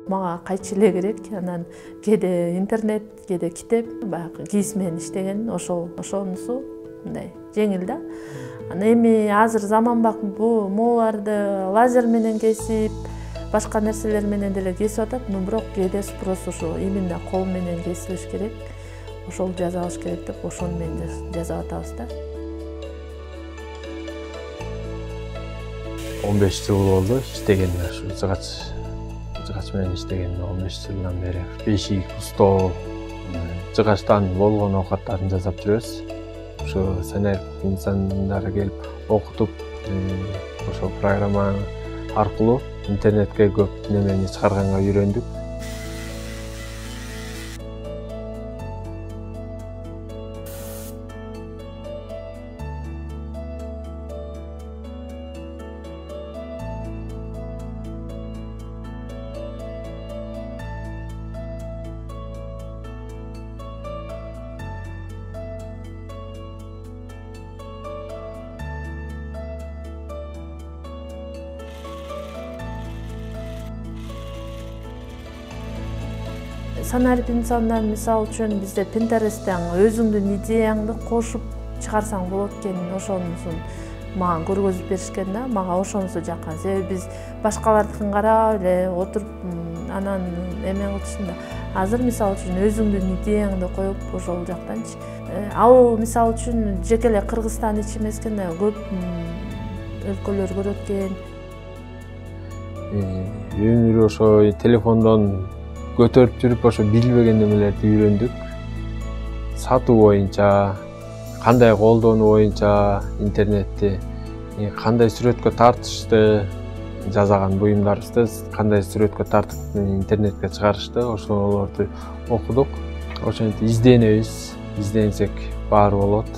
мага кайчы эле керек. Анан кээде интернет, кээде китеп, баягы кийиз менен иштеген, ошонусу мындай жеңил да. Анан эми азыр заманбап могуларды лазер менен кесип, башка нерселер менен деле кесип атат, но бирок кээде спрос ошо именно кол менен кесилиш керек. Ошол жасалыш керек деп ошону менен жасап атабыз да. 15 жыл болду иштегениме, ушу жыгач менен иштегениме 15 жылдан бери бешик, стол, жыгачтан болгон оокаттарын жасап жүрөбүз. Ушу санарип инсандар келип окутуп, ошол программа аркылуу интернетке көп немени чыгарганга үйрөндүк. Санарип инсандар мисалы үчүн бизде Pinterest'ten өзүңдүн идеяңды кошуп чыгарсаң болот экенин ошонусун мага көргөзүп беришкен да. Мага ошонусу жаккан. Себеби биз башкалардыкын карап эле отуруп анан эме кылышында. Азыр мисалы үчүн өзүңдүн идеяңды коюп ошол жактанчы. Ал мисалы үчүн жеке эле Кыргызстан ичи эмес экен да, көп өлкөлөр көрөт экен. Өмүр ошо телефондон көтөрүп жүрүп ошо билбеген немелерди үйрөндүк. Сатуу боюнча, кандай колдонуу боюнча интернетти, кандай сүрөткө тартышты, жасаган буюмдарыбызды кандай сүрөткө тартып интернетке чыгарышты, ошолорду окудук. Ошентип изденебиз, изденсек баары болот.